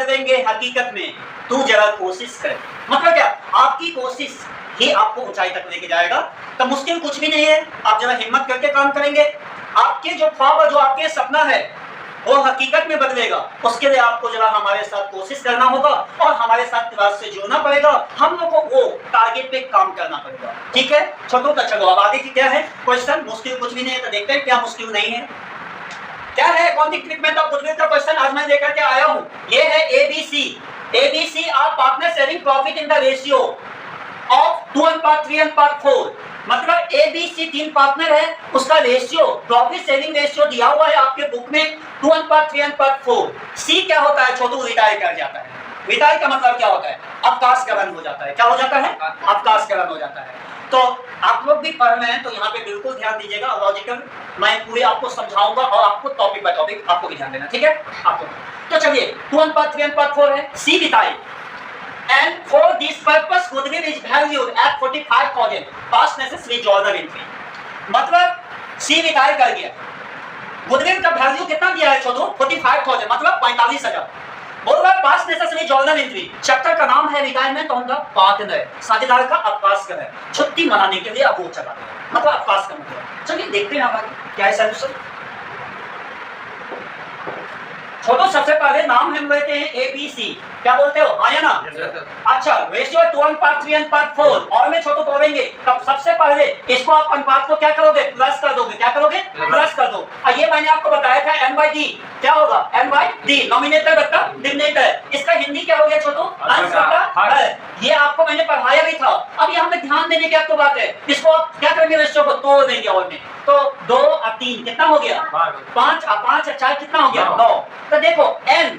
बदलेंगे हकीकत में, तू जरा कोशिश कर। मतलब क्या, आपकी कोशिश ही आपको ऊंचाई तक लेके जाएगा। तो मुश्किल कुछ भी नहीं है, आप जरा हिम्मत करके काम करेंगे, आपके जो ख्वाब, जो आपके सपना है वो हकीकत में बदलेगा। उसके लिए आपको जरा हमारे साथ कोशिश करना होगा और हमारे साथ क्लास से जुड़ना पड़ेगा। हम लोग को वो टारगेट पे काम करना पड़ेगा, ठीक है छोटू? का चलो अब आगे की क्या है क्वेश्चन, मुश्किल कुछ भी नहीं है, तो देखते हैं क्या मुश्किल नहीं है। क्या है अकाउंटिंग ट्रीटमेंट ऑफ गुडविल का क्वेश्चन आज मैं लेकर के आया हूं। ये है ABC. ABC are partner sharing profit in the ratio of 2:3:4। मतलब एबीसी 3 पार्टनर है, उसका रेशियो, प्रॉफिट शेयरिंग रेशियो दिया हुआ है आपके बुक में 2:3:4। सी क्या होता है छोटू? रिटायर कर जाता है। रिटायर का मतलब क्या होता है? अवकाशकरण हो जाता है। क्या हो जाता है? अवकाशकरण हो जाता है। तो आप लोग भी पढ़ रहे हैं तो यहाँ पे बिल्कुल ध्यान दीजिएगा, लॉजिकल मैं पूरे आपको समझाऊंगा और आपको टॉपिक बाय टॉपिक आपको भी ध्यान देना, ठीक है आपको। तो चलिए 2:3:4 है, C retire and for this purpose goodwill is valued at 45,000 past necessary journal entry। मतलब सी रिटायर कर गया, गुडविल का वैल्यू कितना दिया है छोटू? 45,000 मतलब 45,000। बोल रहा है past necessary journal entry. Chapter का नाम है रिटायरमेंट ऑन द पार्टनर, साझेदार का अवकाश कर है, छुट्टी मनाने के लिए अब वो चला गया, मतलब अवकाश का मतलब। चलिए देखते हैं आगे क्या है सॉल्यूशन। छोटो सबसे पहले नाम हम लेते हैं एबीसी, क्या बोलते हो? हाँ या ना? अच्छा, रेशियो 2:3:4 और में छोटो बोलेंगे तब सबसे पहले इसको आप अनुपात को क्या करोगे? प्लस कर दोगे। क्या करोगे? प्लस कर दो। और ये मैंने आपको बताया था n/d क्या होगा? n/d नॉमिनेटर बटा डिनोमिनेटर। इसका हिंदी क्या हो गया छोटो? अंश बटा हर। ये आपको मैंने पढ़ाया भी था। अब यहाँ पे ध्यान देने की आपको बात है, इसको आप क्या करेंगे? रेशियो को तोड़ देंगे और में, तो 2 और 3 कितना हो गया? 5 और 5 और 4 कितना हो गया? 9। तो देखो n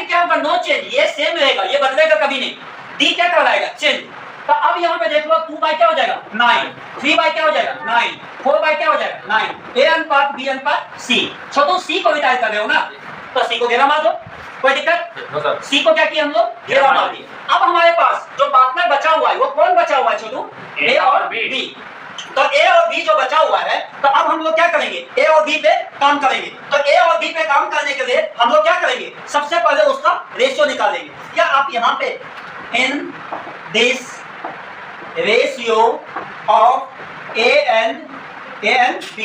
क्या होगा? नो चेंज, ये सेम रहेगा, ये बदलेगा कभी नहीं। d क्या कहलाएगा? चेंज। तो अब यहाँ पे देख लो 2 क्या हो जाएगा? 9, 3 क्या हो जाएगा? 9, 4 क्या हो जाएगा? 9। a अनुपात b अनुपात c। छोटो c को रिटायर कर रहे हो ना, तो c को घेरा मार दो, कोई दिक्कत? c को क्या किया हम लोग? घेरा मार दिया। अब हमारे पास जो पार्टनर बचा हुआ है वो कौन बचा हुआ है छोटू? a और b। तो A और B जो बचा हुआ है, तो अब हम लोग क्या करेंगे? A और B पे काम करेंगे। तो A और B पे काम करने के लिए हम लोग क्या करेंगे? सबसे पहले उसका रेशियो निकालेंगे। क्या आप यहाँ पे in this ratio of A and B,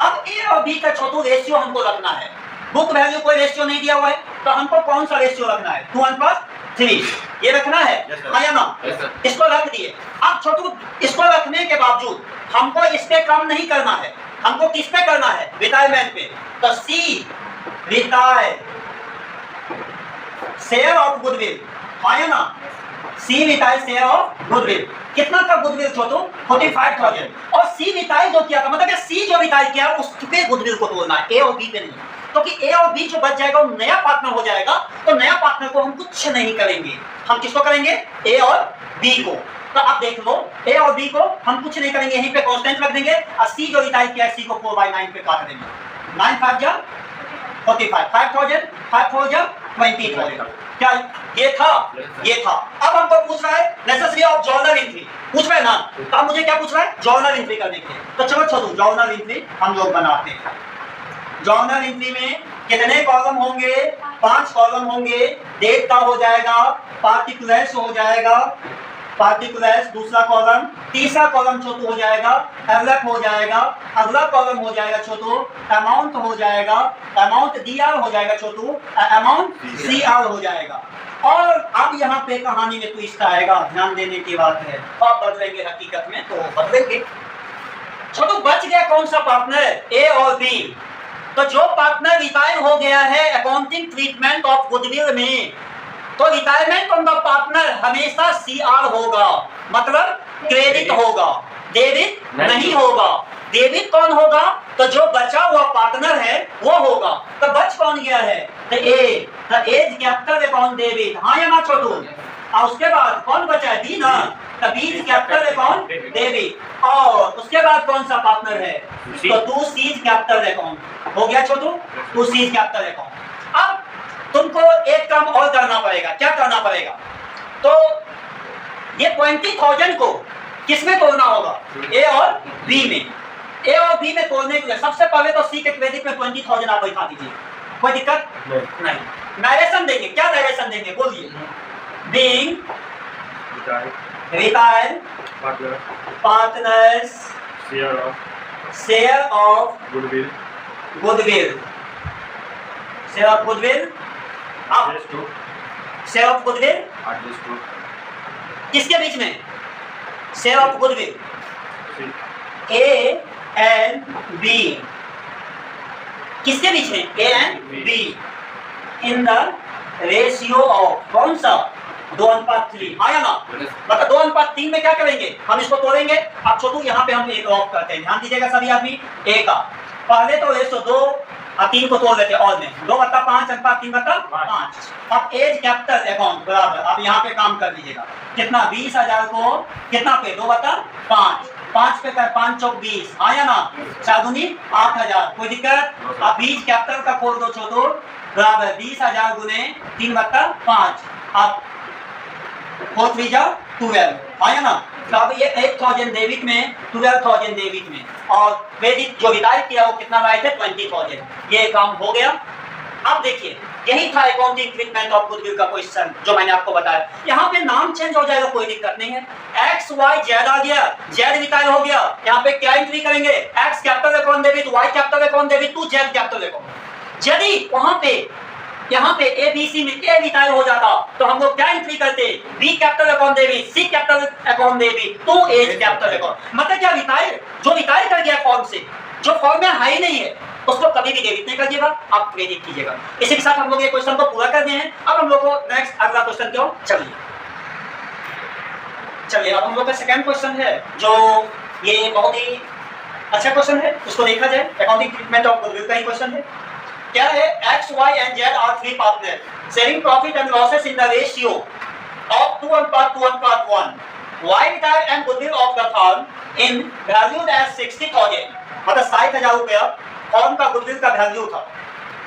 अब A और B का छोटू रेशियो हमको रखना है। बुक वैल्यू कोई रेशियो नहीं दिया हुआ है, तो हमको कौन सा रेशियो रखना है? 2:3 ये रखना है, हाँ या ना? इसको रख दिए। अब छोटू इसको रखने के बावजूद हमको इस पे काम नहीं करना है, हमको किस पे करना है? रिटायरमेंट पे। तो C retire share of goodwill, हाँ या ना? C retire share of goodwill. कितना का गुडविल छोटू? 45,000। और सी रिटायर जो किया था, मतलब सी जो रिटायर किया उसके गुडविल को तोड़ना है, ए और बी पे नहीं। क्योंकि ए और बी जो बच जाएगा वो नया पार्टनर हो जाएगा, तो नया पार्टनर को हम कुछ नहीं करेंगे। हम किसको करेंगे? ए और बी को। तो आप देख लो ए और बी को हम कुछ नहीं करेंगे, यहीं पे कांस्टेंट रख देंगे और सी जो रिटायर किया सी को 4/9 पे काट देंगे। 9 5 जा 45, 5,000 5 4 जा 20,000। क्या ये था? ये था। अब हमको पूछ रहा है नेसेसरी ऑफ जर्नल एंट्री, पूछ रहा है ना? तो अब मुझे क्या पूछ रहा है? जर्नल एंट्री करने के लिए। तो चलो छोड़ो, जर्नल एंट्री हम लोग बनाते हैं। जर्नल एंट्री में कितने कॉलम होंगे? 5 कॉलम होंगे। डेट का हो जाएगा, पार्टिकुलर्स हो जाएगा, पार्टिकुलर्स दूसरा कॉलम, तीसरा कॉलम छोटू हो जाएगा एवलप हो जाएगा, अगला कॉलम हो जाएगा छोटू अमाउंट हो जाएगा, अमाउंट डीआर हो जाएगा छोटू, अमाउंट सीआर हो जाएगा। और अब यहाँ पे कहानी में ट्विस्ट आएगा, ध्यान देने की बात है। अब बदलेंगे हकीकत में, तो बदलेंगे छोटू। बच गया कौन सा पार्टनर? ए और बी। तो जो पार्टनर रिटायर हो गया है अकाउंटिंग ट्रीटमेंट ऑफ गुडविल में, तो रिटायरमेंट ऑन द पार्टनर हमेशा सीआर होगा, मतलब क्रेडिट होगा, डेबिट नहीं होगा। डेबिट कौन होगा? तो जो बचा हुआ पार्टनर है वो होगा। तो बच कौन गया है? तो ए, द एज कैपिटल अकाउंट डेबिट, हाँ या ना छोटू? और उसके बाद कौन बचा है? बी ना? तो बी कैपिटल अकाउंट डेबिट। और उसके बाद कौन सा पार्टनर है? तो 2 सीज कैपिटल अकाउंट हो गया छोटू, 2 सीज कैपिटल अकाउंट। अब तुमको एक काम और करना पड़ेगा। क्या करना पड़ेगा? तो ये 20,000 को किसमें तोड़ना होगा? ए और बी में। ए और बी में तोड़ने के लिए सबसे पहले तो सी के क्रेडिट में 20,000 आप बैठा दीजिए, कोई दिक्कत नहीं। नरेशन देंगे, क्या नरेशन देंगे बोलिए? Being retire partners share of goodwill share of goodwill share of goodwill किसके बीच में? Share of goodwill A and B, किसके बीच में? A and B in the ratio of कौन सा? 2:3। आया ना? मतलब 2:3 में क्या करेंगे? हम इसको तोड़ेंगे। अब छोटू यहाँ पे हम एक ऑफ करते हैं, ध्यान दीजिएगा सभी आदमी। ए का पहले तो रेशियो 2:3 को तोड़ लेते हैं और में 2/5 अब एज कैपिटल अकाउंट बराबर, अब यहाँ पे काम कर लीजिएगा कितना? 20,000 को कितना पे? 2/5 5 पे कर 5 चौक 20 आया ना? 4 दूनी 8,000। कोई दिक्कत? अब बीज कैपिटल का खोल दो छोटू बराबर 20,000 गुने 3/5 अब 4 3 जा 12 आया ना? तो अब ये 8,000 डेबिट में 12,000 डेबिट में और क्रेडिट जो विदाई किया वो कितना लाए थे? 20,000। ये काम हो गया। अब देखिए यही था अकाउंटिंग ट्रीटमेंट ऑफ गुडविल का क्वेश्चन जो मैंने आपको बताया। यहाँ पे नाम चेंज हो जाएगा, कोई दिक्कत नहीं है। एक्स वाई जेड आ गया, जेड रिटायर हो गया। यहाँ पे क्या एंट्री करेंगे? X capital account debit, Y capital account debit to Z capital account. यदि वहां पे यहाँ पे ए बी सी में ए रिटायर हो जाता तो हम लोग क्या एंट्री करते? B capital account debit, C capital account debit to A's capital account. मतलब क्या? रिटायर जो रिटायर कर गया फॉर्म से, जो फॉर्म में है ही नहीं है उसको कभी भी डेबिट नहीं करिएगा, आप क्रेडिट कीजिएगा। इसी के साथ हम लोग ये क्वेश्चन को पूरा कर दिए हैं। अब हम लोग को नेक्स्ट अगला क्वेश्चन क्यों चलिए अब हम लोग का सेकंड क्वेश्चन है जो ये बहुत ही अच्छा क्वेश्चन है, उसको देखा जाए। अकाउंटिंग ट्रीटमेंट ऑफ गुडविल का ही क्वेश्चन है। क्या है? X Y and Z are 3 partner sharing profit and losses in the ratio of 2:1. Y retire and goodwill of the firm in valued as 60,000, मतलब 60,000 रुपया फर्म का गुडविल का value था।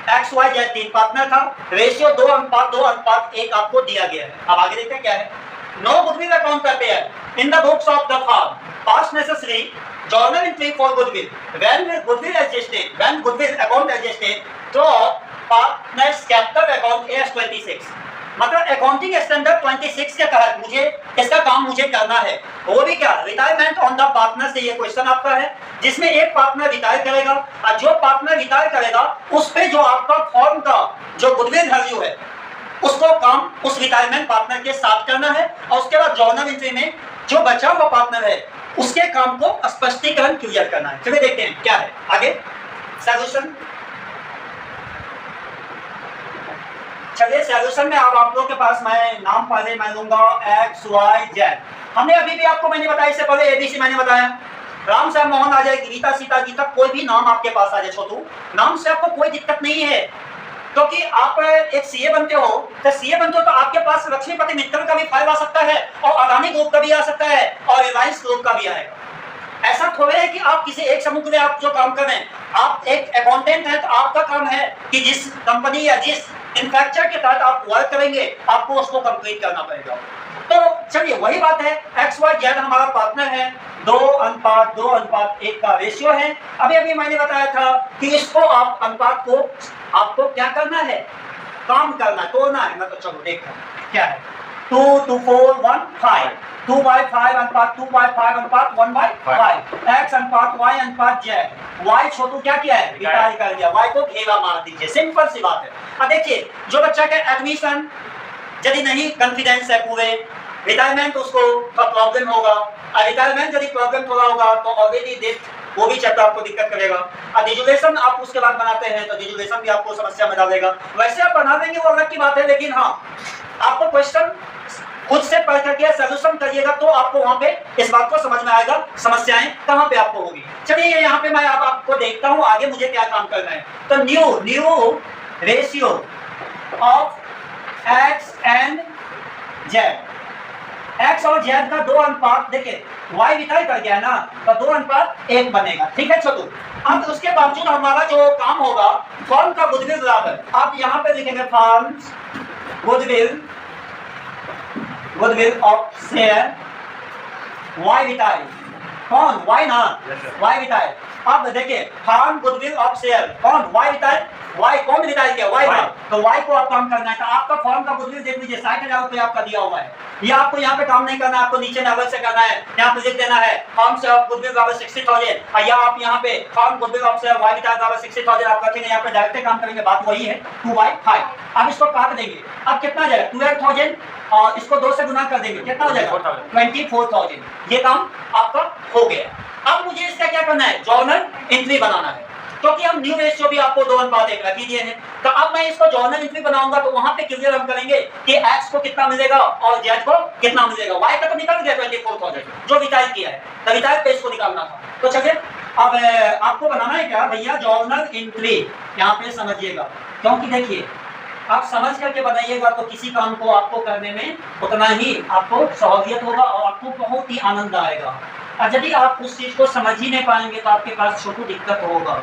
X Y Z 3 partner था, ratio 2:1 आपको दिया गया है। अब आगे देखते हैं क्या है। No goodwill account prepared in the books of the firm, pass necessary journal entry for goodwill. When goodwill account adjusted to partners capital account AS 26, मतलब अकाउंटिंग स्टैंडर्ड 26 के तहत मुझे इसका काम मुझे करना है। वो भी क्या? रिटायरमेंट ऑन द पार्टनर से ये क्वेश्चन आपका है, जिसमें एक पार्टनर रिटायर करेगा और जो पार्टनर रिटायर करेगा उस पे जो आपका फॉर्म का जो गुडविल वैल्यू है उसको काम उस रिटायरमेंट पार्टनर के साथ करना है और उसके बाद जर्नल एंट्री में जो बचा हुआ पार्टनर है उसके काम को स्पष्टीकरण क्लियर करना है। चलिए देखते हैं क्या है आगे सॉल्यूशन। चलिए सॉल्यूशन में अब आप लोगों के पास मैं नाम पहले मैं लूंगा एक्स वाई जेड। हमने अभी भी आपको मैंने बताया, इससे पहले एबीसी मैंने बताया। राम श्याम मोहन आ जाए, गीता सीता गीता, कोई भी नाम आपके पास आ जाए छोटू, नाम से आपको कोई दिक्कत नहीं है क्योंकि आप एक सीए बनते हो तो आपके पास लक्ष्मीपति मित्तल का भी फाइल आ सकता है और अदानी ग्रुप का भी आ सकता है और रिलायंस ग्रुप का भी आएगा। ऐसा थोड़े है कि आप किसी एक समूह के लिए आप जो काम कर रहे हैं, आप एक अकाउंटेंट हैं तो आपका काम है कि जिस कंपनी या जिस इंफ्रास्ट्रक्चर के तहत आप वर्क करेंगे आपको उसको कंप्लीट करना पड़ेगा। तो चलिए वही बात है, एक्स वाई जेड हमारा पार्टनर है, 2:1 का रेशियो है। अभी अभी मैंने बताया था कि इसको आप अनुपात को आपको क्या करना है? काम करना, तोड़ना है। मतलब चलो देखो क्या है। 2 to 4 1 5 2/5 अनुपात 2/5 अनुपात 1/5 x अनुपात y अनुपात z। y छोटू क्या किया है? रिटायर कर दिया, y को घेरा मार दीजिए, सिंपल सी बात है। अब देखिए जो बच्चा का एडमिशन यदि नहीं कॉन्फिडेंस है पूरे, रिटायरमेंट उसको प्रॉब्लम होगा, रिटायरमेंट यदि प्रॉब्लम थोड़ा होगा तो ऑलरेडी डेट वो भी चैप्टर आपको दिक्कत करेगा। और डिजुलेशन आप उसके बाद बनाते हैं तो डिजुलेशन भी आपको समस्या में डालेगा। वैसे आप बना देंगे वो अलग की बात है, लेकिन हाँ आपको क्वेश्चन खुद से पढ़ करके सॉल्यूशन करिएगा तो आपको वहां पे इस बात को समझ में आएगा समस्याएं कहां पे आपको होगी। चलिए यहाँ पे मैं अब आपको देखता हूँ आगे मुझे क्या काम करना है। तो new ratio of x and Z, x और जेड का 2 अनुपात, देखिए वाई रिटायर कर गया है ना तो 2:1 बनेगा, ठीक है छोटू। अब उसके बावजूद हमारा जो काम होगा फर्म का गुडविल बराबर, आप यहाँ पे लिखेंगे firm goodwill of share Y retire, कौन? वाई ना, वाई रिटायर अब देखिए फार्म गुडविल ऑफ शेयर कौन वाई रिटायर, वाई कौन रिटायर किया, वाई ना, तो वाई को आप काम करना है। तो आपका फॉर्म का गुडविल देख लीजिए 60,000 रुपये आपका दिया हुआ है। ये आपको यहाँ पे काम नहीं करना, आपको नीचे लेवल से करना है, यहाँ पे लिख देना है फॉर्म से ऑफ गुडविल बराबर 60,000 या आप यहाँ पे firm goodwill of share Y retire बराबर 60,000 आप रखेंगे, यहाँ पे डायरेक्ट काम करेंगे, बात वही है 2/5। अब इसको काट देंगे, अब कितना आ जाएगा 12,000 और इसको 2 से गुना कर देंगे, कितना हो जाएगा 24,000। ये काम आपका हो गया। अब मुझे इसका क्या करना है, जर्नल एंट्री बनाना है, क्योंकि हम न्यू रेशियो भी आपको 2:1 रख ही दिए हैं। तो अब मैं इसको जर्नल एंट्री बनाऊंगा तो वहां पे क्लियर हम करेंगे कि x को कितना मिलेगा और z को कितना मिलेगा। y का तो निकल गया 24,000 जो रिटायर किया है, तो रिटायर पे इसको निकालना था। तो चलिए अब आपको बनाना है क्या भैया, जर्नल एंट्री। यहाँ पे समझिएगा, क्योंकि देखिए आप समझ करके बनाइएगा तो किसी काम को आपको करने में उतना ही आपको सहूलियत होगा और आपको बहुत ही आनंद आएगा। और यदि आप उस चीज को समझ ही नहीं पाएंगे तो आपके पास छोटी दिक्कत होगा।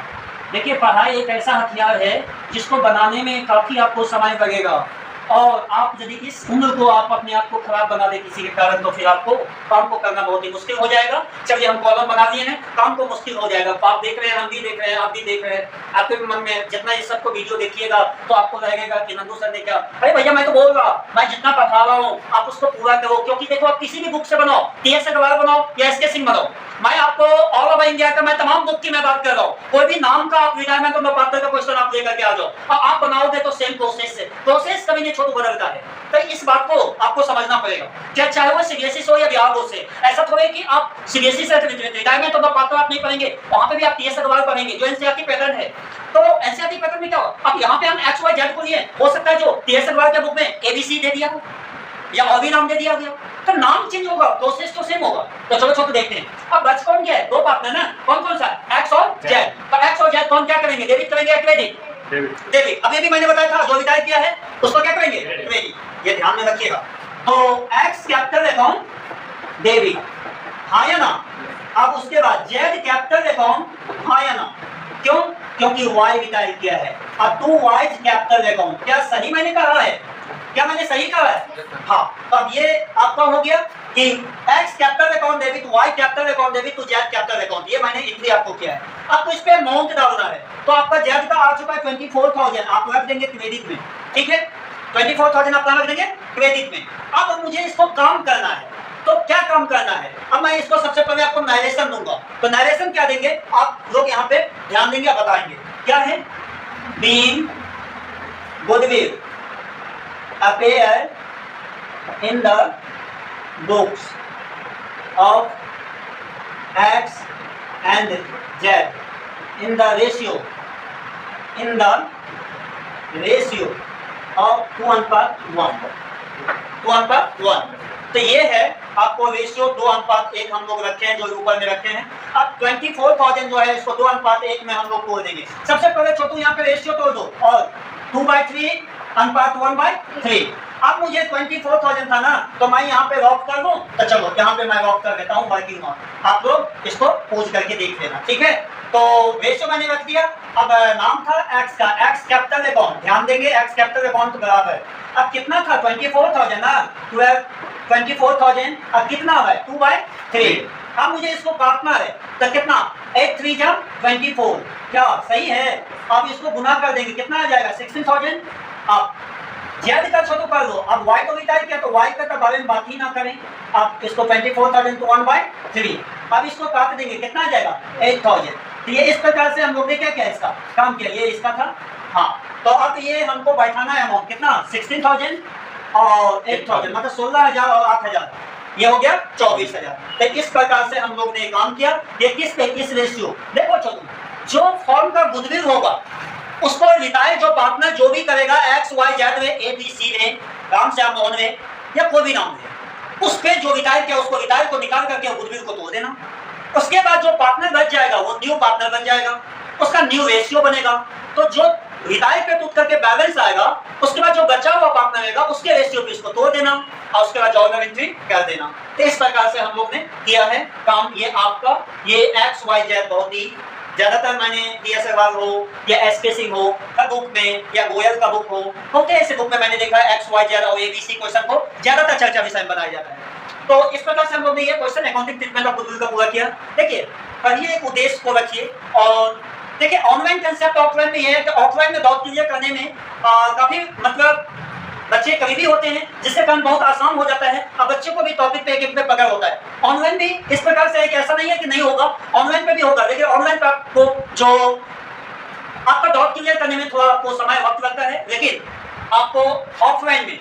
देखिए पढ़ाई एक ऐसा हथियार है जिसको बनाने में काफी आपको समय लगेगा, और आप यदि इस उम्र को आप अपने आप को खराब बना दे किसी के कारण तो फिर आपको काम को करना बहुत ही मुश्किल हो जाएगा। चलिए हम कॉलम बना दिए हैं, काम को मुश्किल हो जाएगा। आप देख रहे हैं, हम भी देख रहे हैं, आप भी देख रहे हैं, आपके मन में जितना इस सबको वीडियो देखिएगा तो आपको लगेगा कि नंदू सर ने क्या, अरे भैया मैं तो बोल रहा, मैं जितना पढ़ा रहा हूँ आप उसको पूरा करो। क्योंकि देखो आप किसी भी बुक से बनाओ, TS अग्रवाल बनाओ या SK सिंह बनाओ, मैं आपको ऑल ओवर इंडिया का मैं तमाम बुक की मैं बात कर रहा हूँ, कोई भी नाम का आप रिटायरमेंट और पात्र का क्वेश्चन आप लेकर के आ जाओ और आप बनाओगे तो सेम प्रोसेस से, प्रोसेस कभी नहीं छोटू बदलता है। तो इस बात को आपको समझना पड़ेगा, क्या चाहे वो सीबीएसई हो या बिहार बोर्ड से। ऐसा थोड़ा है कि आप सीबीएसई से रिटायरमेंट और पात्र आप नहीं पढ़ेंगे, वहां पे भी आप TS अग्रवाल पढ़ेंगे जो एनसीईआरटी पैटर्न है। तो एनसीईआरटी पैटर्न में क्या हो, अब यहाँ पे हम XYZ को लिए, हो सकता है जो TS अग्रवाल के बुक में ABC दे दिया हो या और भी नाम दे दिया गया, तो नाम चेंज होगा, प्रोसेस तो सेम होगा। तो चलो छोटे देखते हैं। अब बच कौन क्या है, दो पार्टनर ना, कौन कौन सा, X और Z। तो X और Z कौन क्या करेंगे, डेबिट करेंगे या क्रेडिट, डेबिट। अब ये भी मैंने बताया था जो रिटायर किया है उसको क्या करेंगे, क्रेडिट। ये ध्यान में रखिएगा। तो X कैपिटल अकाउंट डेबिट, हाँ या ना। अब उसके बाद Z कैपिटल अकाउंट, हाँ या ना। क्यों, क्योंकि Y रिटायर किया है। अब 2Y कैपिटल अकाउंट, क्या सही मैंने कहा है, क्या मैंने सही कहा है, हाँ। तो अब ये आपका हो गया कि X capital account debit, Y capital account debit तो Z कैपिटल अकाउंट, ये मैंने एंट्री आपको किया है। अब तो इस पे अमाउंट डालना है, तो आपका Z का आ चुका है 24,000, आप रख देंगे क्रेडिट में, ठीक है। 24,000 आप रख देंगे क्रेडिट में। अब मुझे इसको काम करना है, तो क्या काम करना है, अब मैं इसको सबसे पहले आपको नरेशन दूंगा। तो नरेशन क्या देंगे आप लोग यहाँ पे ध्यान देंगे, बताएंगे क्या है, being goodwill appear in the books of X and Z in the ratio of 2:1, 2:1। तो ये है आपको रेशियो 2:1 हम लोग रखे हैं, जो ऊपर में रखे हैं। अब 24,000 जो है इसको 2:1 में हम लोग तोड़ देंगे। सबसे पहले छोटू यहाँ पे रेशियो तोड़ दो, और 2/3 अनुपात 1/3। अब मुझे 24,000 था ना, तो मैं यहाँ पे रॉक कर दूं, तो चलो यहाँ पे मैं रॉक कर देता हूँ वर्किंग ऑन, आप लोग इसको पूछ करके देख लेना, ठीक है। तो रेशियो मैंने रख दिया। अब नाम था X का, X कैपिटल अकाउंट, ध्यान देंगे X कैपिटल अकाउंट बराबर, अब कितना था 24,000 ना, 24,000, अब कितना है 2/3। अब मुझे इसको काटना है, तो कितना 8 3 जा 24, क्या सही है। अब इसको गुना कर देंगे, कितना आ जाएगा 16,000। अब Z का छोटो कर दो, अब Y को रिटायर किया तो Y का तो बारे में बात ही ना करें। अब इसको 24,000 तो 1/3, अब इसको काट देंगे, कितना आ जाएगा 8,000। तो ये इस प्रकार से हम लोग ने क्या किया, इसका काम किया, ये इसका था, हाँ। तो अब ये हमको बैठाना है अमाउंट, कितना 16,000 और 8,000, मतलब 16,000 और 8,000, ये हो गया 24,000। तो इस प्रकार से हम लोग ने काम किया। ये किस पे, किस रेशियो, देखो चलो, जो फॉर्म का गुडविल होगा उसको रिटायर जो पार्टनर जो भी करेगा X Y Z में, ABC में, राम श्याम मोहन में या कोई भी नाम है, उस पे जो रिटायर किया उसको रिटायर को निकाल करके गुडविल को तोड़ देना। उसके बाद जो पार्टनर बच जाएगा वो न्यू पार्टनर बन जाएगा, उसका न्यू रेशियो बनेगा। तो जो रिटायर पे टूट करके बैलेंस आएगा, उसके बाद जो बचा हुआ पार्टनर रहेगा उसके रेशियो पे इसको तोड़ देना और उसके बाद जर्नल एंट्री कर देना। तो इस प्रकार से हम लोग ने किया है काम। ये आपका ये XYZ बहुत ही ज्यादातर मैंने TS अग्रवाल हो या SK सिंह हो का बुक में या गोयल का बुक हो, होते ऐसे बुक में मैंने देखा XYZ और ABC क्वेश्चन को ज्यादातर चर्चा विषय में बनाया जाता है। तो इस प्रकार से हम लोग ने ये question accounting treatment of goodwill का पूरा किया। देखिए पढ़िए, एक उद्देश्य को रखिए। और देखिए ऑनलाइन कंसेप्ट ऑफलाइन में ये है कि ऑफलाइन में डाउट क्लियर करने में काफी मतलब बच्चे करीबी होते हैं, जिससे काम बहुत आसान हो जाता है और बच्चों को भी टॉपिक पे एक पे पकड़ होता है। ऑनलाइन भी इस प्रकार से है कि ऐसा नहीं है कि नहीं होगा, ऑनलाइन पे भी होगा, लेकिन ऑनलाइन पर आपको जो आपका डाउट क्लियर करने में थोड़ा आपको समय वक्त लगता है, लेकिन आपको ऑफलाइन में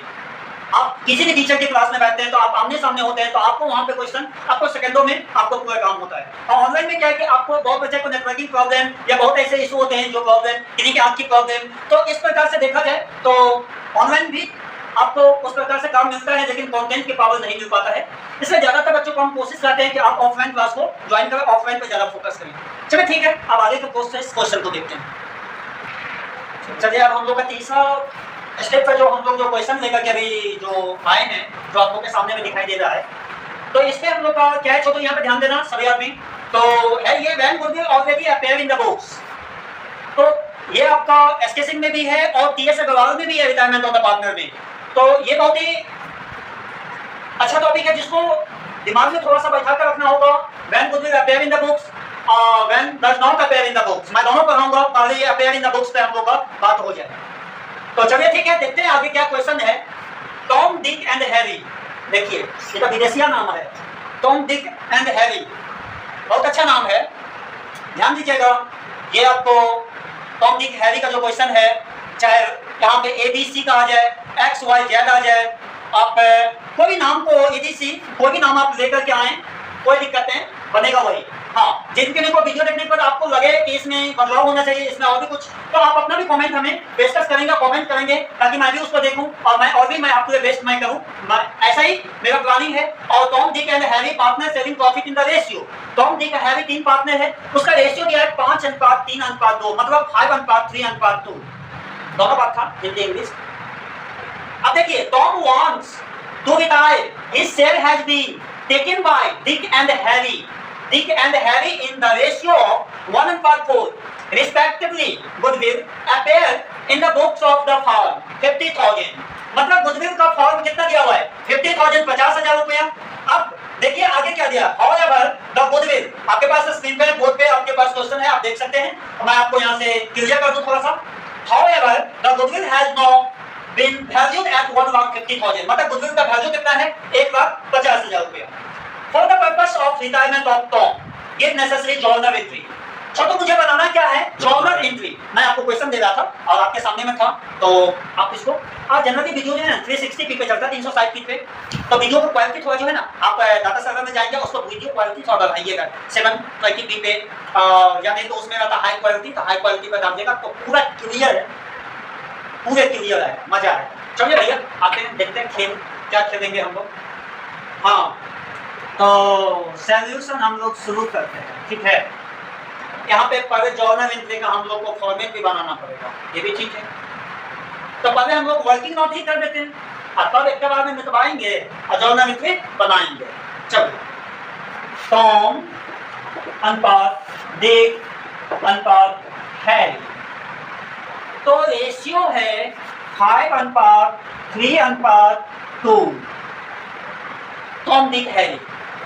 आप किसी भी टीचर की क्लास में बैठते हैं तो आप आमने सामने होते हैं, तो आपको वहां पे क्वेश्चन आपको सेकंडों में आपको पूरा काम होता है। और ऑनलाइन में क्या है कि आपको बहुत बच्चे को नेटवर्किंग प्रॉब्लम या बहुत ऐसे इशू होते हैं जो प्रॉब्लम किसी की आपकी प्रॉब्लम, तो इस प्रकार से देखा जाए तो ऑनलाइन भी आपको उस प्रकार से काम मिलता है, लेकिन कंटेंट की पावर नहीं मिल पाता है। इसलिए ज्यादातर बच्चों को हम कोशिश करते हैं कि आप ऑफलाइन क्लास को ज्वाइन करें, ऑफलाइन पर ज्यादा फोकस करें। चलिए ठीक है, अब आगे के क्वेश्चन को देखते हैं। चलिए अब हम लोग का तीसरा स्टेप पर जो हम लोग जो क्वेश्चन लेकर के अभी जो आए हैं, जो आप लोग के सामने में दिखाई दे रहा है, तो इस पे हम लोग का क्या है, छोटो यहाँ पे ध्यान देना सभी आदमी। तो है ये when goodwill already appear in the books, तो ये आपका एसकेसिंग में भी है और टीएस अग्रवाल में भी है, रिटायरमेंट ऑफ द पार्टनर में। तो ये बहुत ही अच्छा टॉपिक है जिसको दिमाग में थोड़ा सा बैठा कर रखना होगा। When goodwill appear in the books, when does not appear in the books, मैं दोनों पढ़ाऊंगा, पहले ये अपीयर इन द बुक्स पे हम लोग का बात हो जाए। तो चलिए ठीक है, देखते हैं आगे क्या क्वेश्चन है। टॉम डिक एंड हैरी, देखिए ये तो विदेशिया नाम है, टॉम डिक एंड हैरी, बहुत अच्छा नाम है, ध्यान दीजिएगा। ये आपको टॉम डिक हैरी का जो क्वेश्चन है, चाहे यहाँ पे ABC कहा जाए, XYZ आ जाए, आप कोई भी नाम को EDC कोई भी नाम आप लेकर के आए, कोई दिक्कत नहीं, बनेगा वही। हाँ, जिनके लिए को वीडियो देखने पर आपको लगे कि इसमें बदलाव होना चाहिए, इसमें और भी कुछ, तो आप अपना भी कमेंट हमें डिस्कस करेंगे, कमेंट करेंगे, ताकि मैं भी उसको देखूं और मैं और भी मैं आपके बेस्ट मैं करूं। ऐसा ही मेरा प्लानिंग है। और Tom Dick and Harry partner saving profit in the ratio, Tom Dick Harry 3 partner है, उसका रेशियो दिया है 5:3:2, मतलब 5:3:2, दोनों बात था हिंदी इंग्लिश। अब देखिए, Tom wants to retire, his share has been taken by Dick and Harry, Dick and Harry in the ratio of 1:4 respectively. Goodwill appear in the books of the firm 50,000, मतलब goodwill का form कितना दिया हुआ है 50,000, 50,000 रुपया। अब देखिए आगे क्या दिया, however the goodwill, आपके पास स्क्रीन पे बोर्ड पे आपके पास क्वेश्चन है, आप देख सकते हैं, मैं आपको यहाँ से क्लियर कर दूं थोड़ा सा। however the goodwill has not been valued at 1,50,000, मतलब गुडविल का वैल्यू कितना है 1,50,000 रुपया। For the purpose of retirement of Tom, give necessary journal entry. तो मुझे बनाना क्या है, जर्नल एंट्री। मैं आपको क्वेश्चन दे रहा था और आपके सामने में था, तो आप इसको जनरली वीडियो जो है ना 360p पे चलता है, 360p पे, तो वीडियो को क्वालिटी थोड़ा जो है ना, आप डाटा सर्वर में जाएंगे, उसको वीडियो क्वालिटी थोड़ा बढ़ाइएगा 720p पे, या नहीं तो उसमें रहता हाई क्वालिटी, तो हाई क्वालिटी पे डालिएगा तो पूरा क्लियर है, पूरे क्लियर है, मजा है। चलिए भैया आते हैं, देखते हैं खेल क्या खेलेंगे हम लोग। हाँ, तो सॉल्यूशन हम लोग शुरू करते हैं, ठीक है। यहाँ पे पहले जर्नल एंट्री का हम लोग को फॉर्मेट भी बनाना पड़ेगा, ये भी ठीक है। तो पहले हम लोग वर्किंग नोट ही कर देते हैं, और तब एक बार में मिटवाएंगे और जर्नल एंट्री बनाएंगे। चलो, टॉम अनुपात डिक अनुपात हैरी, तो रेशियो है 5:3:2, टॉम डिक हैरी।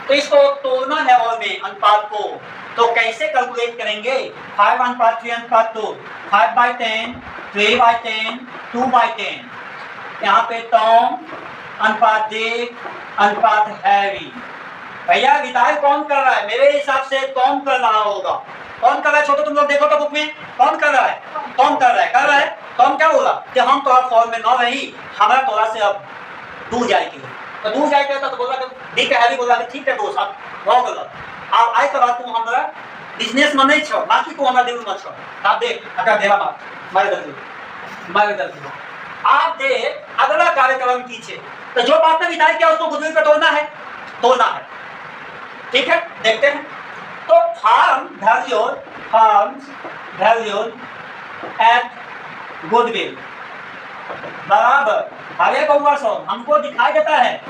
तो इसको तोड़ना है और में अनुपात को, तो कैसे कैलकुलेट करेंगे, 5:3:2, 5/10, 3/10, 2/10। यहाँ पे टॉम अनुपात डिक अनुपात हैरी। भैया रिटायर कौन कर रहा है, मेरे हिसाब से टॉम कर रहा होगा। कौन कर रहा है छोटो, तुम लोग देखो तो बुक में कौन कर रहा है, टॉम कर रहा है, कर रहा है। टॉम क्या बोला कि हम तो फॉर्म में न रही, हमारा थोड़ा से अब दूर जाएगी, तो दूर जाएगा तो बोला कि डिक हैरी बोला कि ठीक है दोस्त, अब बहुत गलत, आप आए करा तू हमारा बिजनेस में नहीं छो, बाकी तू हमारा दिल मत छो। आप देख अगर देवा बात मारे दर्द आप देख अगला कार्यक्रम पीछे, तो जो बात में बिताई क्या उसको गुडविल पे तोड़ना है, ठीक है। देखते हैं, तो फार्म वैल्यू एट गुडविल बराबर, अरे बउआ सो हमको दिखाई देता है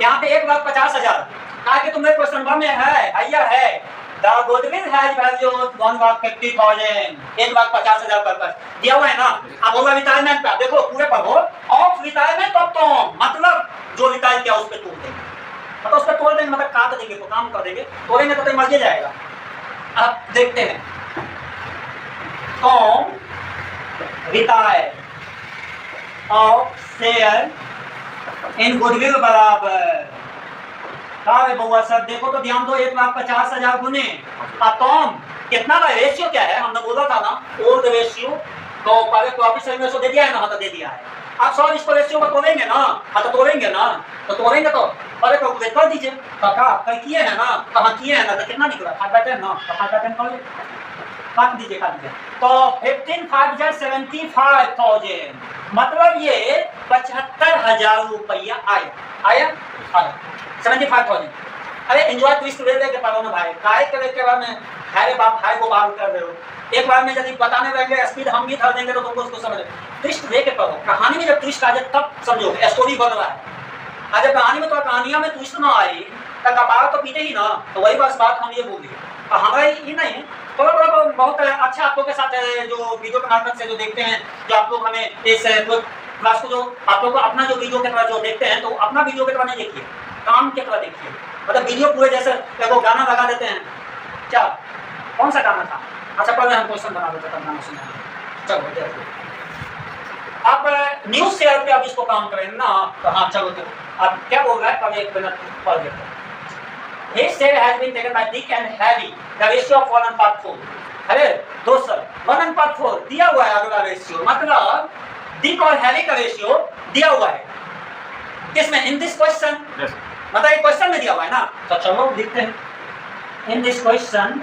यहाँ पे 1,50,000, कहा कि तुम्हें क्वेश्चन में है भैया है, the goodwill has valued 1,50,000, 1,50,000 purpose दिया हुआ है ना। अब होगा रिटायरमेंट पे, देखो पूरे पढ़ो, ऑफ रिटायरमेंट ऑफ टॉम, मतलब जो रिटायर किया उस पे तोड़ देंगे, मतलब उस पर तोड़ देंगे, मतलब काट देंगे, तो काम कर देंगे, तोड़ेंगे तो मर जाएगा। अब देखते हैं Tom retire of share in goodwill बराबर, बउआ सर देखो तो ध्यान दो, 1,50,000 गुने टॉम कितना का रेशियो क्या है, हमने बोला था ना ओल्ड रेशियो, तो पहले प्रॉफिट सेलिंग रेशियो दे दिया है ना, तो दे दिया है। आप सर इसको रेशियो को तोड़ेंगे ना, हाँ तो तोड़ेंगे ना, तो तोड़ेंगे तो पहले कैलकुलेट कर दीजिए, कहाँ किए हैं ना, कहाँ किए हैं ना, तो कितना निकला 5/10 ना, तो 5/10 कर काट दीजिए, काट दीजिए, तो 15,75,000 मतलब ये 75,000 रुपया आया, आया 75,000। अरे एंजॉय ट्विस्ट ले लेके पालो ना भाई, काय करे के बाद में हाय बाप हाय को बात कर रहे हो, एक बार में यदि बताने लगेंगे स्पीड हम भी धर देंगे तो तुमको उसको समझ ट्विस्ट लेके पढ़ो, कहानी में जब ट्विस्ट आ जाए तब समझो स्टोरी बन रहा है। आज कहानी में तो कहानियां में ट्विस्ट ना आए तो कपाल तो पीटे ही ना, तो वही बात हम ये बोले, हमारा ये नहीं है थोड़ा थोड़ा बहुत अच्छा आप लोग के साथ जो वीडियो के माध्यम से जो देखते हैं, जो आप लोग हमें इस क्लास को जो आप लोग अपना जो वीडियो के तरह जो देखते हैं, तो अपना वीडियो के तरह नहीं देखिए, काम के तरह देखिए, मतलब वीडियो पूरे जैसे देखो गाना लगा देते हैं, क्या कौन सा गाना था, अच्छा पहले हम क्वेश्चन बना देते हैं, चलो देखो आप न्यूज शेयर पे आप इसको काम करेंगे ना, तो हाँ चलो देखो अब क्या बोल रहा है, कल 1 मिनट पढ़ देते हैं। His share has been taken by Dick and Harry, the ratio of 1:4। अरे दोस्तों 1:4 दिया हुआ है अगला रेशियो, मतलब डिक और हैरी का रेशियो दिया हुआ है किसमें, इन दिस क्वेश्चन, मतलब एक क्वेश्चन में दिया हुआ है ना, तो चलो लिखते हैं इन दिस क्वेश्चन।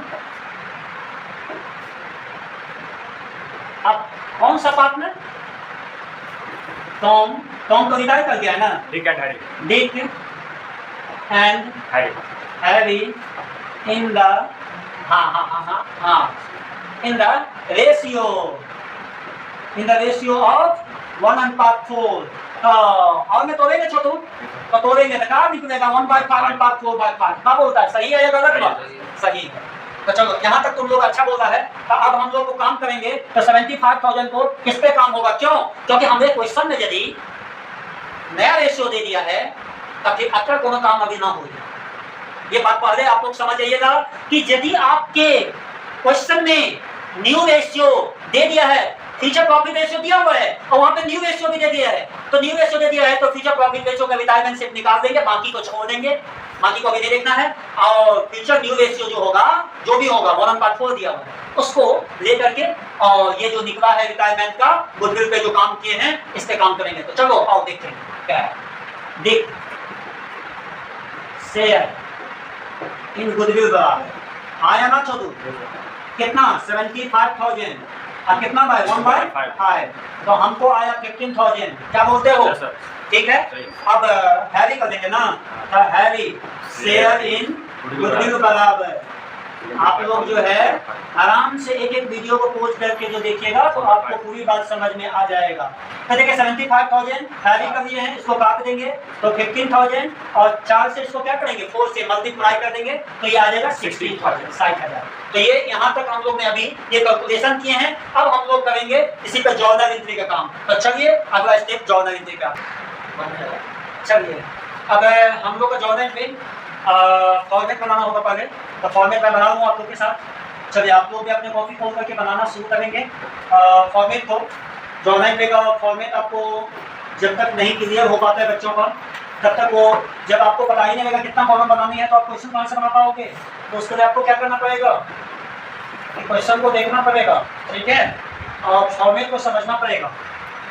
अब कौन सा पार्ट में टॉम तो रिटायर कर दिया है ना, Dick and Harry in the in the ratio of 1:4। तो और में तोड़ेंगे छोटू, तो तोड़ेंगे तो क्या निकलेगा 1/5 and 4/5, क्या बोलता है, सही है या गलत बात, सही है। तो चलो यहाँ तक तुम लोग अच्छा बोला है, तो अब हम लोग को काम करेंगे, तो 75,000 को किस पे काम होगा, क्यों, क्योंकि हमने क्वेश्चन में यदि नया रेशियो दे दिया है तब फिर अक्सर कोनो काम अभी ना हो, ये बात पहले आप लोग समझ जाइएगा कि यदि आपके क्वेश्चन में न्यू रेशियो दे दिया है, फ्यूचर प्रॉफिट रेशियो दिया हुआ है और वहां पे न्यू रेशियो भी दे दिया है, तो न्यू रेशियो दे दिया है तो फ्यूचर प्रॉफिट रेशियो का रिटायरमेंट सिर्फ निकाल देंगे, बाकी को छोड़ देंगे, बाकी को भी नहीं देखना है, और फ्यूचर न्यू रेशियो जो होगा जो भी होगा 1:4 दिया हुआ है उसको लेकर के, और ये जो निकला है रिटायरमेंट का गुडविल पे जो काम किए हैं इस पे काम करेंगे। तो चलो आओ देखते हैं क्या है, देख शेयर इन गुडविल बराबर आया ना छोटू, कितना 75,000 और कितना बाय 1/5, तो हमको आया 15,000, क्या बोलते हो, ठीक है। अब हैरी कर देंगे ना, तो हैरी शेयर इन गुडविल बराबर, आप लोग जो है आराम से एक एक वीडियो को पोज करके जो देखिएगा तो आपको पूरी बात समझ में आ जाएगा। तो देखिए 75,000 हैवी का दिए हैं, इसको काट देंगे तो 15,000 और 4 से इसको क्या करेंगे 4 से मल्टीप्लाई कर देंगे तो ये आ जाएगा 60,000, 60,000। तो ये यहाँ तक हम लोग ने अभी ये कैलकुलेशन किए हैं। अब हम लोग करेंगे इसी पे जर्नल एंट्री का काम। तो चलिए अगला स्टेप जर्नल एंट्री का। चलिए अब हम लोग का जर्नल एंट्री फॉर्मेट बनाना होगा पहले, तो फॉर्मेट मैं बना लूँ आप लोग के साथ। चलिए आप लोग भी अपने कॉपी खोल करके बनाना शुरू करेंगे फॉर्मेट को। जर्नल एंट्री का फॉर्मेट आपको जब तक नहीं क्लियर हो पाता है बच्चों का, तब तक वो जब आपको पता ही नहीं लगेगा कितना कॉलम बनानी है तो आप क्वेश्चन कहाँ से बना पाओगे। तो उसके लिए आपको क्या करना पड़ेगा, क्वेश्चन को देखना पड़ेगा, ठीक है, और फॉर्मेट को समझना पड़ेगा।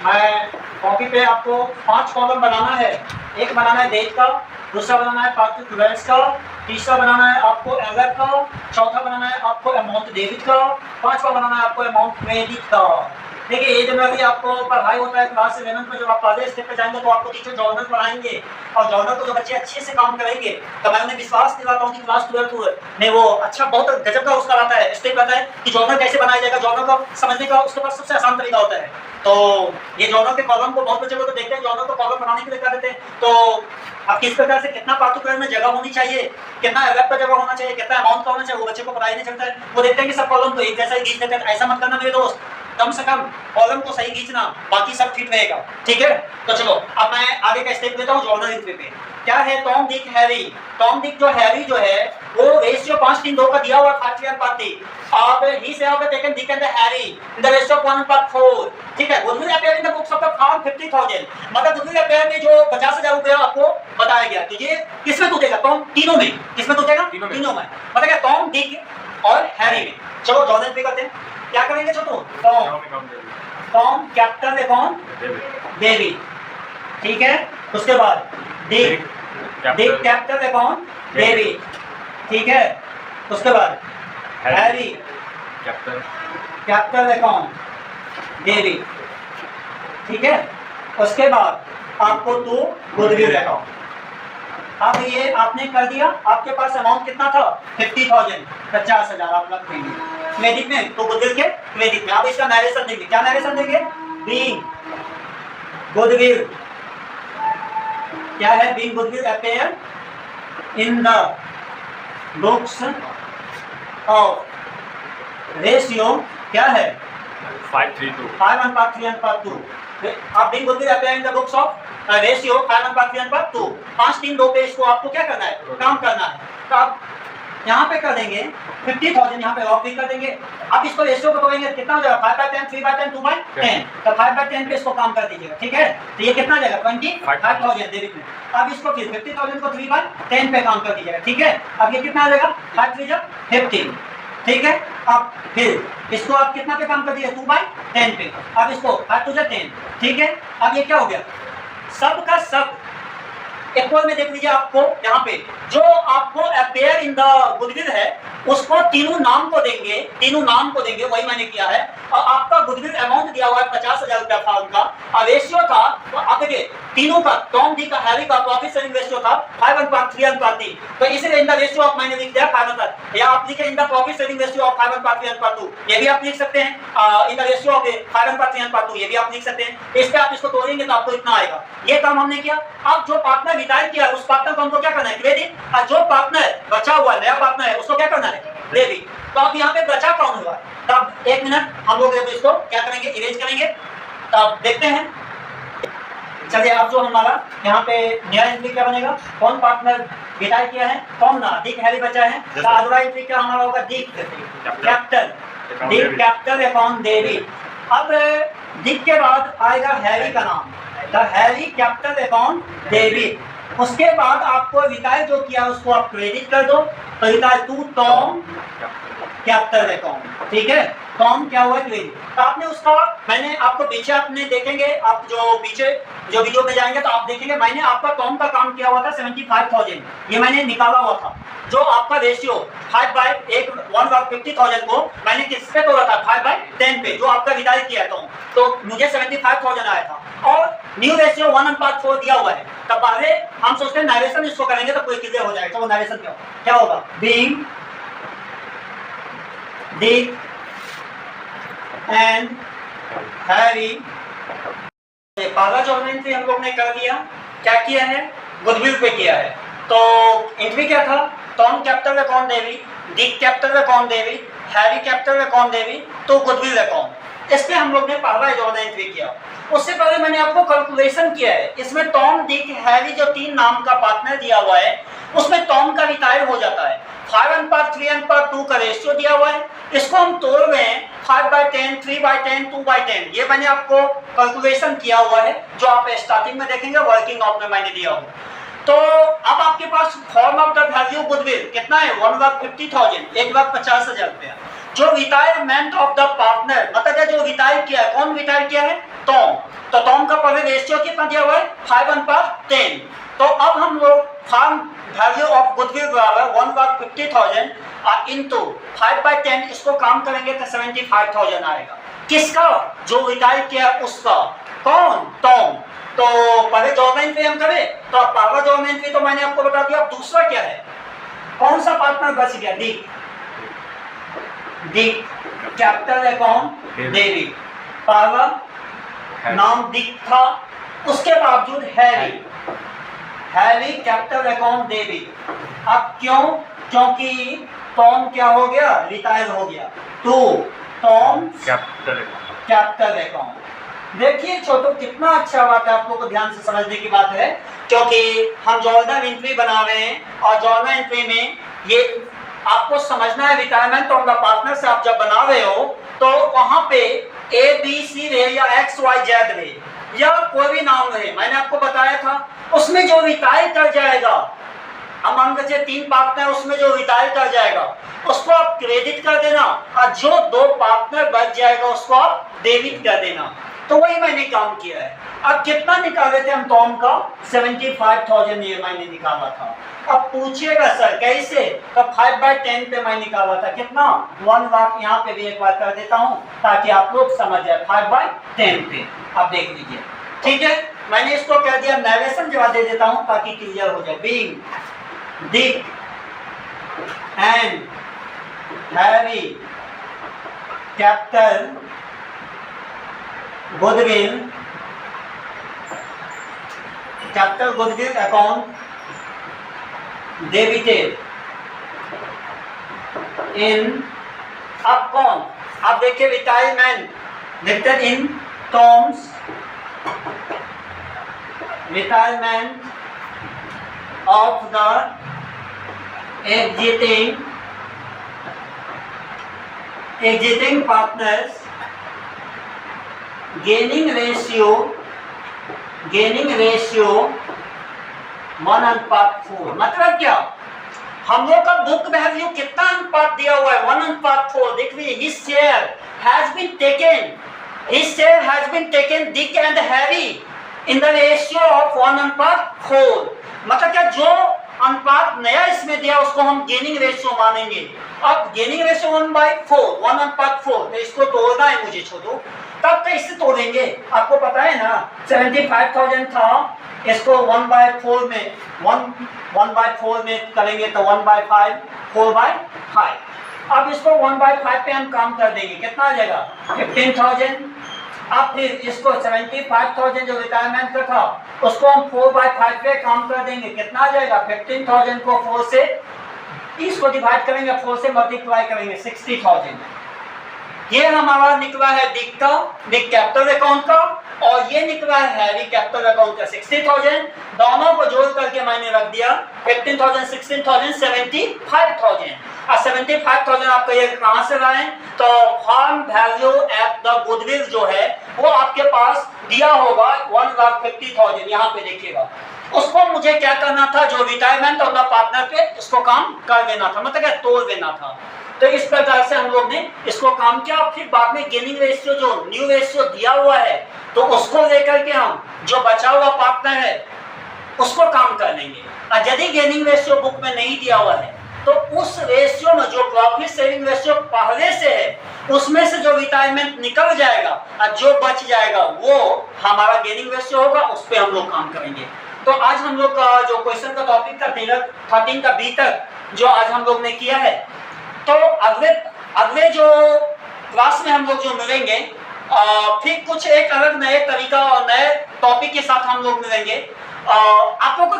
मैं कॉपी पे आपको 5 कॉलम बनाना है। एक बनाना है डेट का, दूसरा बनाना है पार्ट 12 का, तीसरा बनाना है आपको एरर का, चौथा बनाना है आपको अमाउंट डेबिट का, पांचवा बनाना है आपको अमाउंट क्रेडिट का। देखिए ये जनरली आपको पढ़ाई होता है क्लास 11 में, जब आप पहले स्टेप पे जाएंगे तो आपको टीचर जर्नल पढ़ाएंगे और जर्नल को जो बच्चे अच्छे से काम करेंगे तो मैं उन्हें विश्वास दिलाता हूँ कि क्लास 12 में वो अच्छा बहुत गजब का उसका रहता है स्टेप रहता है कि जर्नल कैसे बनाया जाएगा। जर्नल को समझने का उसके पास सबसे आसान तरीका होता है। तो ये जर्नल के कॉलम को बहुत बच्चे लोग देखते हैं, जर्नल को कॉलम बनाने के लिए क्या देते हैं, तो अब किस प्रकार से कितना पार्टिकुलर में जगह होनी चाहिए, कितना एरर पर जगह होना चाहिए, कितना अमाउंट का होना चाहिए, वो बच्चे को पता ही नहीं चलता है। वो देखते हैं कि सब कॉलम तो एक जैसा ही खींच देते हैं। ऐसा मत करना मेरे दोस्त, कम से कम कॉलम को सही खींचना, बाकी सब फिट रहेगा, ठीक है। तो चलो अब मैं आगे का स्टेप लेता हूँ जर्नल एंट्री पे। क्या है Tom Dick Harry. Tom Dick जो हैरी जो है वो रेशियो 5:2 का दिया हुआ 5:3 अब ही से have taken Dick and Harry in the ratio of 1:4। ठीक है, goodwill appear in the books of the found 50,000 मतलब गुडविल अपेयर में जो 50,000 रुपया आपको बताया गया, तो ये किसमें तुझेगा टॉम, तीनों में किसमें तुझेगा, तीनों में मतलब क्या टॉम डिक और हैरी में। चलो जॉर्डन पे करते हैं, क्या करेंगे छोटू, टॉम कैप्टन अकॉन डेविड, ठीक है, उसके बाद डिक कैप्टन अकॉन डेविड, ठीक है, उसके बाद हैरी कैप्टन अकॉन डेविड, ठीक है, उसके बाद आपको टू गुडविल अकाउंट। अब ये आपने कर दिया, आपके पास अमाउंट कितना था 50,000 50,000 आप रख देंगे क्रेडिट में, तो गुडविल के क्रेडिट में। अब इसका नरेशन देंगे, क्या नरेशन देंगे, बीइंग गुडविल, क्या है, being goodwill appear in the books of ratio क्या है 5:3:2। आप being goodwill appear in the books of ratio 5:3:2 5:3:2 पे इसको आपको क्या करना है, काम करना है। तो आप यहाँ पे कर देंगे 50,000, यहाँ पे ऑफ भी कर देंगे। अब इसको रेशियो को तोड़ेंगे, कितना हो जाएगा 5/10 3/10 2/10, तो 5/10 पे इसको काम कर दीजिएगा, ठीक है, तो ये कितना जाएगा 25,000 डेबिट में। अब इसको फिर 50,000 को 3/10 पे काम कर दीजिएगा, ठीक है, अब ये कितना आ जाएगा 5×3 ठीक है। अब फिर इसको आप कितना पे काम कर दिए 2/10 पे, अब इसको 5×10 ठीक है। अब ये क्या हो गया, सब का सब इक्वल में देख लीजिए, आपको यहाँ पे जो आपको अपेयर इन द गुडविल है उसको तीनों नाम को देंगे, तीनों नाम को देंगे, वही मैंने किया है। और आपका गुडविल अमाउंट दिया हुआ है 50,000 रुपया था उनका, और रेशियो था, तो आप देखिए तीनों का टॉम डी का हैरी का प्रॉफिट शेयरिंग रेशियो था 5:3:3, तो इसलिए इन द रेशियो ऑफ मैंने लिख दिया 5:3, या आप लिखे in the profit sharing ratio of 5:3:2, ये भी आप लिख सकते हैं, इन द रेशियो ऑफ 5:3:2 ये भी आप लिख सकते हैं। इस पे आप इसको तोड़ेंगे तो आपको इतना आएगा। ये काम हमने किया। अब जो पार्टनर रिटायर किया उस पार्टनर को हमको क्या करना है, क्रेडिट, और जो पार्टनर बचा हुआ नया पार्टनर है उसको क्या करना है, डेबिट। तो अब यहाँ पे बचा कौन हुआ, तब एक मिनट हम लोग इसको क्या करेंगे, इरेज करेंगे, तब देखते हैं। चलिए अब जो हमारा यहाँ पे नया एंट्री क्या बनेगा, कौन पार्टनर रिटायर किया है, कौन ना डिक हैरी बचा है, तो अगला एंट्री क्या हमारा होगा, Dick capital, Dick capital account debit. अब डिक के बाद आएगा हैरी का नाम, the Harry capital account debit. उसके बाद आपको रिटायर जो किया उसको आप क्रेडिट कर दो, तो retire to Tom capital account, ठीक है, टॉम क्या हुआ क्रेडिट। तो आपने उसका, मैंने आपको पीछे आपने देखेंगे, आप जो पीछे जो वीडियो में जाएंगे तो आप देखेंगे मैंने आपका टॉम का काम किया हुआ था 75,000, ये मैंने निकाला हुआ था। जो आपका रेशियो 1/50,000 को मैंने किस पे तोड़ा था 5/10 पे, जो आपका रिटायर किया था, तो मुझे 75,000 आया था, और न्यू रेशियो 1:4 दिया हुआ है। तब पहले हम सोचते हैं नरेशन इसको करेंगे तो कोई क्लियर हो जाएगा। तो वो नरेशन क्या होगा, बीइंग डिक एंड हैरी। पहला जो एंट्री हम लोग ने कर दिया, क्या किया है, गुडविल पे किया है। तो एंट्री क्या था, Tom capital account debit, Dick capital account debit, Harry capital account debit, तो गुडविल अकाउंट। इस पे हम लोग ने पहला जो एंट्री किया। उससे पहले मैंने आपको कैलकुलेशन किया है, इसमें टॉम डिक हैरी जो तीन नाम का पार्टनर दिया हुआ है उसमें टॉम का रिटायर हो जाता है। 5:3:2 का रेशियो दिया हुआ है, इसको हम तोड़ रहे हैं 5/10 3/10 2/10, ये मैंने आपको कैलकुलेशन किया हुआ है, जो आप स्टार्टिंग में देखेंगे वर्किंग ऑफ में मैंने दिया हुआ। तो अब आपके पास form of the value goodwill कितना है 1,50,000, 1,50,000 रुपया। जो रिटायरमेंट ऑफ द पार्टनर मतलब जो रिटायर किया है, कौन रिटायर किया है, टॉम, तो टॉम का पहले रेशियो कितना दिया हुआ है 5:10। तो अब हम लोग फॉर्म वैल्यू ऑफ गुडविल बराबर 1,50,000 इनटू 5/10 इसको काम करेंगे तो 75,000 आएगा। किसका, जो रिटायर किया उसका, कौन, टॉम। तो पहले जॉब एंट्री हम करें, तो पहला जॉब एंट्री तो मैंने आपको बता दिया। अब दूसरा क्या है, कौन सा पार्टनर बच गया, Dick, Dick capital account debit, पहला नाम डिक था, उसके बावजूद Harry, Harry capital account debit. अब क्यों, क्योंकि टॉम क्या हो गया, रिटायर हो गया, तो टॉम कैपिटल अकाउंट। देखिए छोटो कितना अच्छा बात है, आपको को ध्यान से समझने की बात है। क्योंकि हम जर्नल एंट्री बना रहे हैं और जर्नल एंट्री में ये आपको समझना है रिटायरमेंट ऑफ द पार्टनर से आप जब बना रहे हो तो वहां पे ABC रहे या XYZ रहे या कोई भी नाम रहे, मैंने आपको बताया था उसमें जो रिटायर कर जाएगा, हम मान के चलिए 3 पार्टनर, उसमें जो रिटायर कर जाएगा उसको आप क्रेडिट कर देना और जो 2 पार्टनर बच जाएगा उसको आप डेबिट कर देना। तो वही मैंने काम किया है। अब कितना निकाले थे हम टॉम का 75,000 ये मैंने निकाला था। अब पूछिएगा सर कैसे, तो 5/10 पे मैं निकाला था कितना 1 लाख। यहाँ पे भी एक बार कर देता हूँ ताकि आप लोग समझ जाए 5/10 पे आप देख लीजिए, ठीक है। मैंने इसको कह दिया नरेशन जवाब दे देता हूँ ताकि क्लियर हो जाए। बीइंग दिक and heavy capital goodwill account debited in, अब कौन, अब देखिए retirement debited in terms retirement of the exiting partners, gaining ratio 1/4। मतलब क्या, हम लोग का बुक वैल्यू कितना अनुपात दिया हुआ है 1/4। देखिए his share has been taken thick and heavy in the ratio of 1/4। मतलब क्या, जो अनुपात नया इसमें दिया उसको हम गेनिंग रेशियो मानेंगे। अब गेनिंग रेशियो 1/4 तो इसको तोड़ना है मुझे, छोड़ो तब कैसे तोड़ेंगे आपको पता है ना। 75,000 था, इसको 1/4 में 1/4 में करेंगे तो 1/5 4/5। अब इसको 1/5 पे हम काम कर देंगे, कितना आ जाएगा 15,000। अब फिर इसको 75,000 जो रिटायरमेंट का था उसको हम 4/5 पे काम कर देंगे, कितना आ जाएगा 15,000 को 4 से इसको डिवाइड करेंगे, 4 से मल्टीप्लाई करेंगे 60,000। ये हमारा निकला है दिक कैपिटल अकाउंट का और ये निकला है हैवी कैपिटल अकाउंट का 60,000। दोनों को जोड़ करके मैंने रख दिया 15,000 16,000 75,000। और 75,000 आपका ये कहां से लाए, तो firm value at the goodwill जो है वो आपके पास दिया होगा 1,50,000। यहाँ पे देखिएगा, उसको मुझे क्या करना था, जो रिटायरमेंट ऑफ द पार्टनर पे इसको काम कर देना था, मतलब क्या तोड़ देना था। तो इस प्रकार से हम लोग ने इसको काम किया। फिर बाद में गेनिंग रेशियो जो न्यू रेशियो दिया हुआ है तो उसको लेकर के हम जो बचा हुआ पार्टनर है उसको काम कर लेंगे। और यदि गेनिंग रेशियो बुक में नहीं दिया हुआ है तो उस रेशियो में जो प्रॉफिट सेविंग रेशियो पहले से है उसमें से जो रिटायरमेंट निकल जाएगा और जो बच जाएगा वो हमारा गेनिंग रेशियो होगा, उस पर हम लोग काम करेंगे। तो आज हम लोग का जो क्वेश्चन का टॉपिक था 13 का बी तक जो आज हम लोग ने किया है। तो अगले जो क्लास में हम लोग जो मिलेंगे फिर कुछ एक अलग नए तरीका और नए टॉपिक के साथ हम लोग मिलेंगे। आप लोग को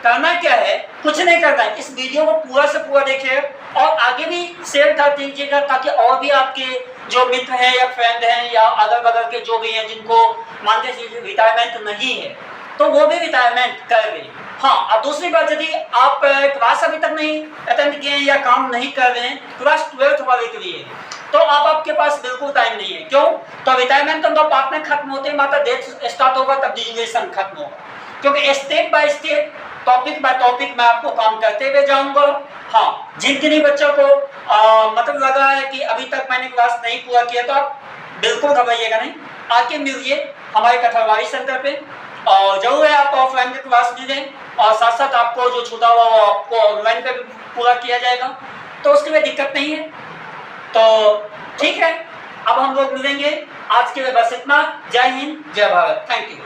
करना क्या है, कुछ नहीं करना है, इस वीडियो को पूरा से पूरा देखिए और आगे भी शेयर कर दीजिएगा ताकि और भी आपके जो मित्र हैं या फ्रेंड हैं या अगल बगल के जो भी हैं जिनको मानते हैं रिटायरमेंट नहीं है तो वो भी रिटायरमेंट कर दें। हाँ, और दूसरी बात, यदि आप क्लास अभी तक नहीं अटेंड किए हैं या काम नहीं कर रहे हैं क्लास 12th वाले के लिए, तो अब आपके पास बिल्कुल टाइम नहीं है। क्यों, तो रिटायरमेंट तो पार्टनर खत्म होते ही मात्र डेट स्टार्ट होगा तब डिजुगेशन खत्म होगा, क्योंकि step by step topic by topic मैं आपको काम करते हुए जाऊंगा। हाँ, जिन किन्हीं बच्चों को मतलब लगा है कि अभी तक मैंने क्लास नहीं पूरा किया तो आप बिल्कुल घबराइएगा नहीं, आके मिलिए हमारे कठरवारी सेंटर पे और जरूर है आप ऑफलाइन के क्लास मिलें और साथ साथ आपको जो छूटा हुआ वो आपको ऑनलाइन पे भी पूरा किया जाएगा, तो उसके लिए दिक्कत नहीं है। तो ठीक है, अब हम लोग मिलेंगे। आज के लिए बस इतना। जय हिंद, जय भारत, थैंक यू।